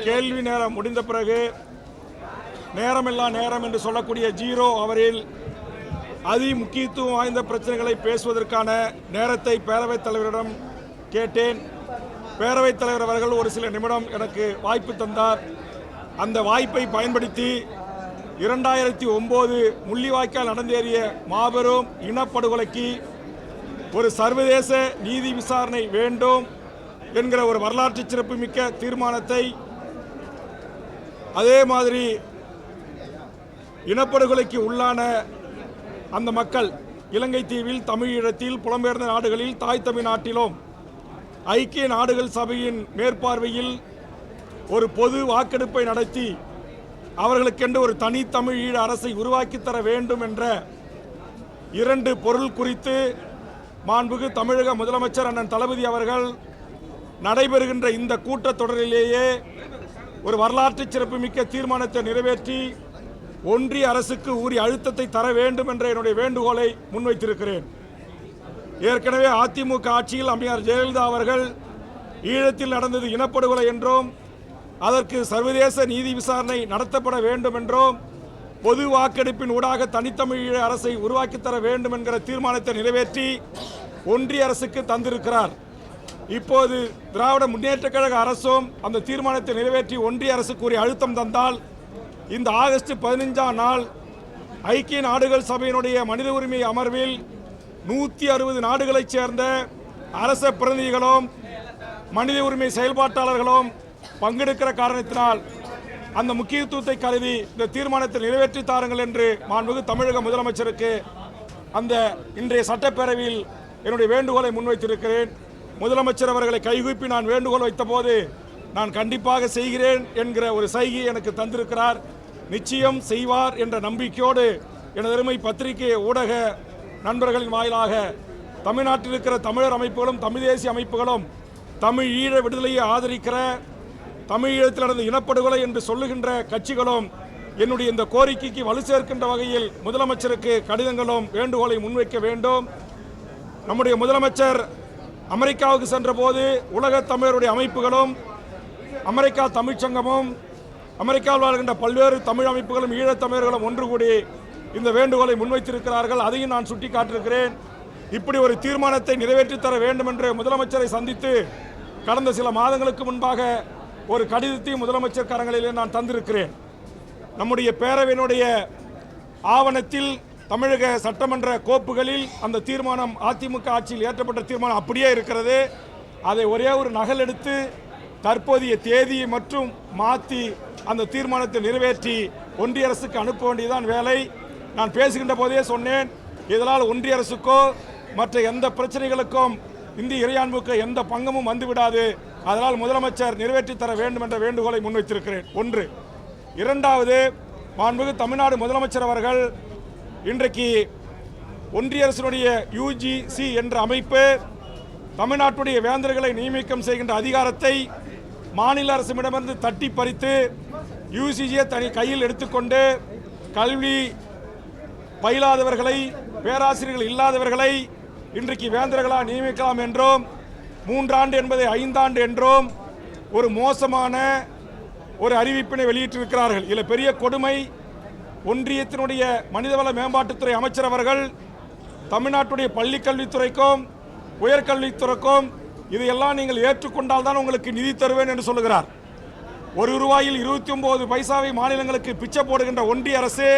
கேள்வி நேரம் முடிந்த பிறகு நேரமில்லா நேரம் என்று சொல்லக்கூடிய 0 அவரில் அதி முக்கியத்துவம் வாய்ந்த பிரச்சனைகளை பேசுவதற்கான நேரத்தை பேரவைத் தலைவரிடம் கேட்டேன். பேரவைத் தலைவர் அவர்கள் ஒரு சில நிமிடம் எனக்கு வாய்ப்பு தந்தார். அந்த வாய்ப்பை பயன்படுத்தி 2009 முள்ளிவாய்க்கால் நடந்தேறிய மாபெரும் இனப்படுகொலைக்கு ஒரு சர்வதேச நீதி விசாரணை வேண்டும் என்கிற ஒரு வரலாற்று சிறப்புமிக்க தீர்மானத்தை, அதே மாதிரி இனப்படுகொலைக்கு உள்ளான அந்த மக்கள் இலங்கை தீவில், தமிழீழத்தில், புலம்பெயர்ந்த நாடுகளில், தாய் தமிழ்நாட்டிலும் ஐக்கிய நாடுகள் சபையின் மேற்பார்வையில் ஒரு பொது வாக்கெடுப்பை நடத்தி அவர்களுக்கென்று ஒரு தனித்தமிழீழ அரசை உருவாக்கி தர வேண்டும் என்ற 2 பொருள் குறித்து மாண்புமிகு தமிழக முதலமைச்சர் அண்ணன் தளபதி அவர்கள் நடைபெறுகின்ற இந்த கூட்டத்தொடரிலேயே ஒரு வரலாற்று சிறப்புமிக்க தீர்மானத்தை நிறைவேற்றி ஒன்றிய அரசுக்கு உரிய அழுத்தத்தை தர வேண்டும் என்ற என்னுடைய வேண்டுகோளை முன்வைத்திருக்கிறேன். ஏற்கனவே அதிமுக ஆட்சியில் அம்மையார் ஜெயலலிதா அவர்கள் ஈழத்தில் நடந்தது இனப்படுகொலை என்றும் அதற்கு சர்வதேச நீதி விசாரணை நடத்தப்பட வேண்டும் என்றும் பொது வாக்கெடுப்பின் ஊடாக தனித்தமிழீழ அரசை உருவாக்கி தர வேண்டும் என்கிற தீர்மானத்தை நிறைவேற்றி ஒன்றிய அரசுக்கு தந்திருக்கிறார். இப்போது திராவிட முன்னேற்றக் கழக அரசும் அந்த தீர்மானத்தை நிறைவேற்றி ஒன்றிய அரசுக்கு உரிய அழுத்தம் தந்தால் இந்த ஆகஸ்ட் 15ஆம் நாள் ஐக்கிய நாடுகள் சபையினுடைய மனித உரிமை அமர்வில் 160 நாடுகளைச் சேர்ந்த அரச பிரதிநிதிகளும் மனித உரிமை செயல்பாட்டாளர்களும் பங்கெடுக்கிற காரணத்தினால் அந்த முக்கியத்துவத்தை கருதி இந்த தீர்மானத்தை நிறைவேற்றி தாருங்கள் என்று மாண்புமிகு தமிழக முதலமைச்சருக்கு அந்த இன்றைய சட்டப்பேரவையில் என்னுடைய வேண்டுகோளை முன்வைத்திருக்கிறேன். முதலமைச்சர் அவர்களை கைகூப்பி நான் வேண்டுகோள் வைத்த போது நான் கண்டிப்பாக செய்கிறேன் என்கிற ஒரு சைகையை எனக்கு தந்திருக்கிறார். நிச்சயம் செய்வார் என்ற நம்பிக்கையோடு எனது அருமை பத்திரிகை ஊடக நண்பர்களின் வாயிலாக தமிழ்நாட்டில் இருக்கிற தமிழர் அமைப்புகளும் தமிழ் தேசிய அமைப்புகளும் தமிழ் ஈழ விடுதலையை ஆதரிக்கிற, தமிழீழத்தில் நடந்த இனப்படுகொலை என்று சொல்லுகின்ற கட்சிகளும் என்னுடைய இந்த கோரிக்கைக்கு வலு சேர்க்கின்ற வகையில் முதலமைச்சருக்கு கடிதங்களும் வேண்டுகோளை முன்வைக்க வேண்டும். நம்முடைய முதலமைச்சர் அமெரிக்காவுக்கு சென்ற போது உலக தமிழருடைய அமைப்புகளும் அமெரிக்கா தமிழ்ச்சங்கமும் அமெரிக்காவில் வாழ்கின்ற பல்வேறு தமிழ் அமைப்புகளும் ஈழத்தமிழர்களும் ஒன்று கூடி இந்த வேண்டுகோளை முன்வைத்திருக்கிறார்கள். அதையும் நான் சுட்டிக்காட்டிருக்கிறேன். இப்படி ஒரு தீர்மானத்தை நிறைவேற்றி தர வேண்டும் என்று முதலமைச்சரை சந்தித்து கடந்த சில மாதங்களுக்கு முன்பாக ஒரு கடிதத்தை முதலமைச்சர் கரங்களிலே நான் தந்திருக்கிறேன். நம்முடைய பேரவையினுடைய ஆவணத்தில் தமிழக சட்டமன்ற கோப்புகளில் அந்த தீர்மானம் அதிமுக ஆட்சியில் ஏற்றப்பட்ட தீர்மானம் அப்படியே இருக்கிறது. அதை ஒரே ஒரு நகல் எடுத்து தற்போதைய தேதியை மற்றும் மாற்றி அந்த தீர்மானத்தை நிறைவேற்றி ஒன்றிய அரசுக்கு அனுப்ப வேண்டியதான் வேலை. நான் பேசுகின்ற போதே சொன்னேன், இதனால் ஒன்றிய அரசுக்கோ மற்ற எந்த பிரச்சனைகளுக்கும் இந்திய இறையாண்மைக்கு எந்த பங்கமும் வந்துவிடாது. அதனால் முதலமைச்சர் நிறைவேற்றி தர வேண்டும் என்ற வேண்டுகோளை முன்வைத்திருக்கிறேன். ஒன்று. இரண்டாவது, மாண்புமிகு தமிழ்நாடு முதலமைச்சர் அவர்கள் இன்றைக்கு ஒன்றிய அரசினுடைய UGC என்ற அமைப்பு தமிழ்நாட்டுடைய வேந்தர்களை நியமிக்கம் செய்கின்ற அதிகாரத்தை மாநில அரசிடமிருந்து தட்டி பறித்து UGCயை தனி கையில் எடுத்துக்கொண்டு கல்வி பயிலாதவர்களை, பேராசிரியர்கள் இல்லாதவர்களை இன்றைக்கு வேந்தர்களாக நியமிக்கலாம் என்றும் 3 ஆண்டு என்பதை 5 ஆண்டு என்றும் ஒரு மோசமான ஒரு அறிவிப்பினை வெளியிட்டிருக்கிறார்கள். இதில் பெரிய கொடுமை, ஒன்றியத்தினுடைய மனிதவள மேம்பாட்டுத்துறை அமைச்சர் அவர்கள் தமிழ்நாட்டுடைய பள்ளிக்கல்வித்துறைக்கும் உயர்கல்வித்துறைக்கும் இதையெல்லாம் நீங்கள் ஏற்றுக்கொண்டால் தான் உங்களுக்கு நிதி தருவேன் என்று சொல்லுகிறார். ₹1 29 பைசாவை மாநிலங்களுக்கு பிச்சை போடுகின்ற ஒன்றிய அரசு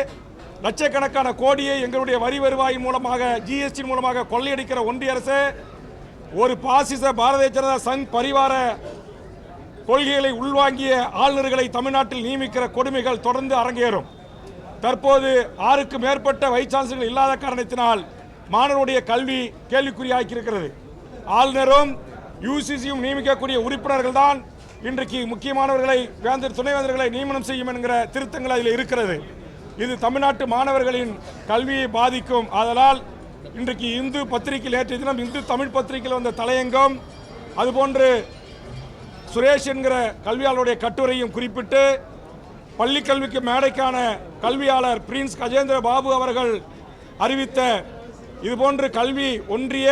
லட்சக்கணக்கான கோடியை எங்களுடைய வரி வருவாயின் மூலமாக GST மூலமாக கொள்ளையடிக்கிற ஒன்றிய அரசு ஒரு பாசிச பாரதிய ஜனதா சங் பரிவார கொள்கைகளை உள்வாங்கிய ஆளுநர்களை தமிழ்நாட்டில் நியமிக்கிற கொடுமைகள் தொடர்ந்து அரங்கேறும். தற்போது 6க்கும் மேற்பட்ட வைஸ் சான்சலர்கள் இல்லாத காரணத்தினால் மாணவருடைய கல்வி கேள்விக்குறியாக்கியிருக்கிறது. ஆளுநரும் UGCயும் நியமிக்கக்கூடிய உறுப்பினர்கள் தான் இன்றைக்கு முக்கியமானவர்களை துணைவேந்தர்களை நியமனம் செய்யும் என்கிற திருத்தங்கள் அதில் இருக்கிறது. இது தமிழ்நாட்டு மாணவர்களின் கல்வியை பாதிக்கும். அதனால் இன்றைக்கு இந்து பத்திரிகையில் நேற்றைய தினம் இந்து தமிழ் பத்திரிகையில் வந்த தலையங்கம், அதுபோன்று சுரேஷ் என்கிற கல்வியாளருடைய கட்டுரையும் குறிப்பிட்டு பள்ளி கல்விக்கு மேடைக்கான கல்வியாளர் பிரின்ஸ் கஜேந்திர பாபு அவர்கள் அறிவித்த இதுபோன்று கல்வி ஒன்றிய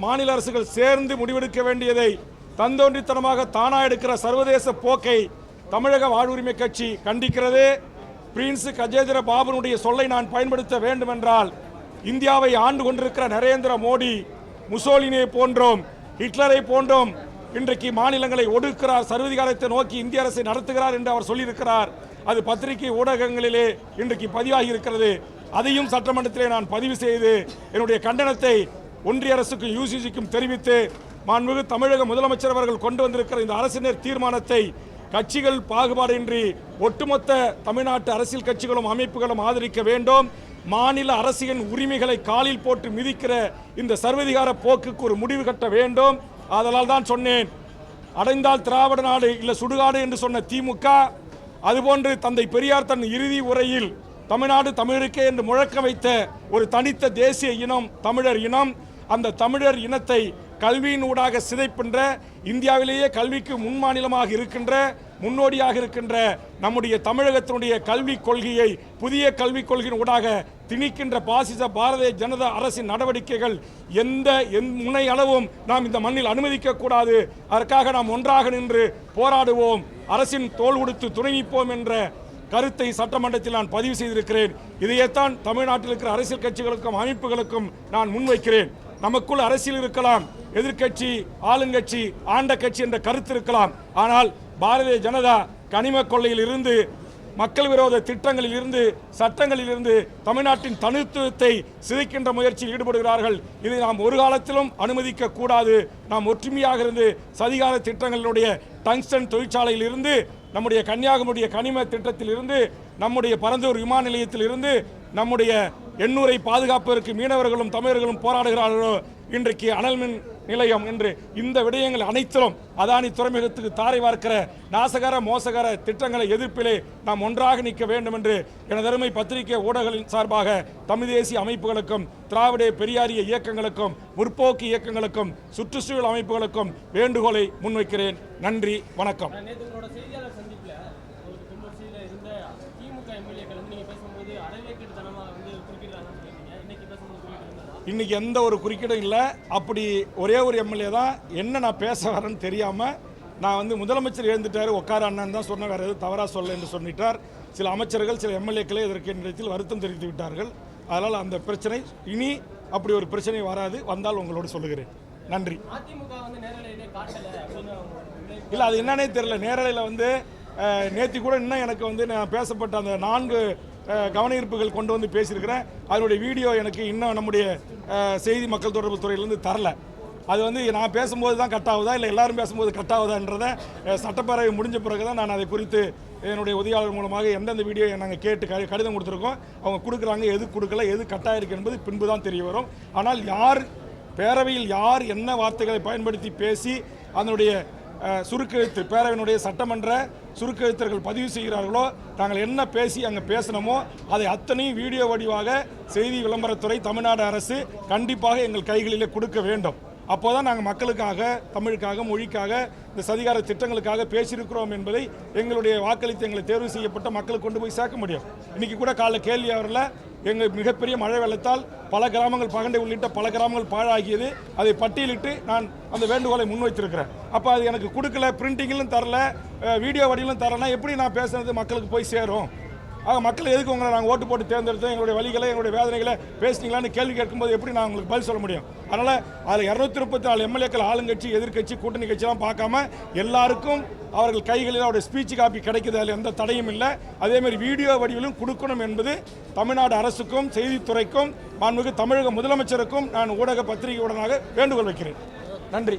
மாநில அரசுகள் சேர்ந்து முடிவெடுக்க வேண்டியதை தந்தோன்றித்தனமாக தானா எடுக்கிற சர்வதேச போக்கை தமிழக வாழ்வுரிமை கட்சி கண்டிக்கிறது. பிரின்ஸ் கஜேந்திர பாபுனுடைய சொல்லை நான் பயன்படுத்த வேண்டுமென்றால், இந்தியாவை ஆண்டு கொண்டிருக்கிற நரேந்திர மோடி முசோலினியை போன்றோம், ஹிட்லரை போன்றோம் இன்றைக்கு மாநிலங்களை ஒடுக்கிறார், சர்வதிகாரத்தை நோக்கி இந்திய அரசை நடத்துகிறார் என்று அவர் சொல்லியிருக்கிறார். அது பத்திரிகை ஊடகங்களிலே இன்றைக்கு பதிவாகி இருக்கிறது. அதையும் சட்டமன்றத்திலே நான் பதிவு செய்து என்னுடைய கண்டனத்தை ஒன்றிய அரசுக்கும் யூசிசிக்கும் தெரிவித்து, மாண்புமிகு தமிழக முதலமைச்சர் அவர்கள் கொண்டு வந்திருக்கிற இந்த அரசினர் தீர்மானத்தை கட்சிகள் பாகுபாடின்றி ஒட்டுமொத்த தமிழ்நாட்டு அரசியல் கட்சிகளும் அமைப்புகளும் ஆதரிக்க வேண்டும். மாநில அரசின் உரிமைகளை காலில் போட்டு மிதிக்கிற இந்த சர்வதிகார போக்குக்கு ஒரு முடிவு கட்ட வேண்டும். அதனால் தான் சொன்னேன், அடைந்தால் திராவிட நாடு இல்லை சுடுகாடு என்று சொன்ன திமுக, அதுபோன்று தந்தை பெரியார் தன் இறுதி உரையில் தமிழ்நாடு தமிழருக்கே என்று முழக்க வைத்த ஒரு தனித்த தேசிய இனம் தமிழர் இனம். அந்த தமிழர் இனத்தை கல்வியின் ஊடாக சிதைக்கின்ற, இந்தியாவிலேயே கல்விக்கு முன்மாநிலமாக இருக்கின்ற, முன்னோடியாக இருக்கின்ற நம்முடைய தமிழகத்தினுடைய கல்விக் கொள்கையை புதிய கல்விக் கொள்கையின் ஊடாக திணிக்கின்ற பாசிச பாரதிய ஜனதா அரசின் நடவடிக்கைகள் எந்த முனை அளவும் நாம் இந்த மண்ணில் அனுமதிக்க கூடாது. அதற்காக நாம் ஒன்றாக நின்று போராடுவோம், அரசின் தோள் கொடுத்து துணை நிற்போம் என்ற கருத்தை சட்டமன்றத்தில் நான் பதிவு செய்திருக்கிறேன். இதையேத்தான் தமிழ்நாட்டில் இருக்கிற அரசியல் கட்சிகளுக்கும் அமைப்புகளுக்கும் நான் முன்வைக்கிறேன். நமக்குள் அரசியல் இருக்கலாம், எதிர்க்கட்சி, ஆளுங்கட்சி, ஆண்ட கட்சி என்ற கருத்து இருக்கலாம். ஆனால் பாரதிய ஜனதா கனிம கொள்ளையில் இருந்து, மக்கள் விரோத திட்டங்களில் இருந்து, சட்டங்களில் இருந்து தமிழ்நாட்டின் தனித்துவத்தை சிதைக்கின்ற முயற்சியில் ஈடுபடுகிறார்கள். இதை நாம் ஒரு காலத்திலும் அனுமதிக்க கூடாது. நாம் ஒற்றுமையாக இருந்து சதிகார திட்டங்களினுடைய டங்ஸ்டன் தொழிற்சாலையில் இருந்து, நம்முடைய கன்னியாகுமரி கனிம திட்டத்தில் இருந்து, நம்முடைய பரந்தூர் விமான நிலையத்தில் இருந்து, நம்முடைய எண்ணூரை பாதுகாப்பதற்கு மீனவர்களும் தமிழர்களும் போராடுகிறார்களோ, இன்றைக்கு அனல் மின் நிலையம் என்று இந்த விடயங்கள் அனைத்திலும் அதானி துறைமுகத்துக்கு தாரை வார்க்கிற நாசகர மோசகர திட்டங்களை எதிர்ப்பிலே நாம் ஒன்றாக நிற்க வேண்டும் என்று எனது அருமை பத்திரிகை ஊடகங்களின் சார்பாக தமிழ் தேசிய அமைப்புகளுக்கும், திராவிட பெரியாரிய இயக்கங்களுக்கும், முற்போக்கு இயக்கங்களுக்கும், சுற்றுச்சூழல் அமைப்புகளுக்கும் வேண்டுகோளை முன்வைக்கிறேன். நன்றி, வணக்கம். இன்னைக்கு எந்த ஒரு குறுக்கீடும் இல்லை. அப்படி ஒரே ஒரு எம்எல்ஏ தான் என்ன நான் பேச வரேன்னு தெரியாமல் நான் முதலமைச்சர் எழுந்துட்டார் உட்கார அண்ணன் தான் சொன்ன, வேறு எதுவும் தவறாக சொல்ல என்று சொல்லிட்டார். சில அமைச்சர்கள் சில எம்எல்ஏக்களே இதற்கு நிலையத்தில் வருத்தம் தெரிவித்து விட்டார்கள். அதனால் அந்த பிரச்சனை இனி அப்படி ஒரு பிரச்சனை வராது. வந்தால் உங்களோடு சொல்லுகிறேன். நன்றி. இல்லை, அது என்னன்னே தெரியல. நேரலையில் நேற்று கூட இன்னும் எனக்கு நான் பேசப்பட்ட அந்த 4 கவன ஈர்ப்புகள் கொண்டு வந்து பேசியிருக்கிறேன். அதனுடைய வீடியோ எனக்கு இன்னும் நம்முடைய செய்தி மக்கள் தொடர்பு துறையிலேருந்து தரல. அது நான் பேசும்போது தான் கட் ஆகுதா இல்லை எல்லாரும் பேசும்போது கட் ஆகுதான்றதை சட்டப்பேரவை முடிஞ்ச பிறகு தான் நான் அதை குறித்து என்னுடைய உதவியாளர் மூலமாக எந்தெந்த வீடியோ நாங்கள் கேட்டு கடிதம் கொடுத்துருக்கோம், அவங்க கொடுக்குறாங்க, எது கொடுக்கல, எது கட்டாயிருக்கு என்பது பின்பு தான் தெரிய வரும். ஆனால் யார் பேரவையில் யார் என்ன வார்த்தைகளை பயன்படுத்தி பேசி அதனுடைய சுருக்கெழுத்து பேரவையினுடைய சட்டமன்ற சுருக்கெழுத்தர்கள் பதிவு செய்கிறார்களோ, நாங்கள் என்ன பேசி அங்கே பேசணுமோ அதை அத்தனையும் வீடியோ வடிவாக செய்தி விளம்பரத்துறை, தமிழ்நாடு அரசு கண்டிப்பாக எங்கள் கைகளிலே கொடுக்க வேண்டும். அப்போதான் நாங்கள் மக்களுக்காக, தமிழுக்காக, மொழிக்காக, இந்த சதிகார திட்டங்களுக்காக பேசியிருக்கிறோம் என்பதை எங்களுடைய வாக்களித்து எங்களை தேர்வு செய்யப்பட்ட மக்களுக்கு கொண்டு போய் சேர்க்க முடியும். இன்றைக்கி கூட காலைல கேள்வி அவரில் எங்கள் மிகப்பெரிய மழை வெள்ளத்தால் பல கிராமங்கள், பகண்டை உள்ளிட்ட பல கிராமங்கள் பாழாகியது, அதை பட்டியலிட்டு நான் அந்த வேண்டுகோளை முன்வைத்திருக்கிறேன். அப்போ அது எனக்கு கொடுக்கல, பிரிண்டிங்கிலும் தரல, வீடியோ வடிவிலும் தரலன்னா எப்படி நான் பேசுனது மக்களுக்கு போய் சேரும்? ஆக மக்கள் எதுக்கு உங்களை நாங்கள் ஓட்டு போட்டு தேர்ந்தெடுத்தோம், எங்களுடைய வழிகளை, எங்களுடைய வேதனைகளை பேசுனீங்களான்னு கேள்வி கேட்கும்போது எப்படி நான் உங்களுக்கு பதில் சொல்ல முடியும்? அதனால் அதில் 234 எம்எல்ஏக்கள் ஆளுங்கட்சி, எதிர்க்கட்சி, கூட்டணி கட்சியெல்லாம் பார்க்காம எல்லாருக்கும் அவர்கள் கைகளில் அவருடைய ஸ்பீச் காப்பி கிடைக்குது, அதில் எந்த தடையும் இல்லை. அதேமாதிரி வீடியோ வடிவிலும் கொடுக்கணும் என்பது தமிழ்நாடு அரசுக்கும், செய்தித்துறைக்கும், மாண்புமிகு தமிழக முதலமைச்சருக்கும் நான் ஊடக பத்திரிகையுடனாக வேண்டுகோள் வைக்கிறேன். நன்றி.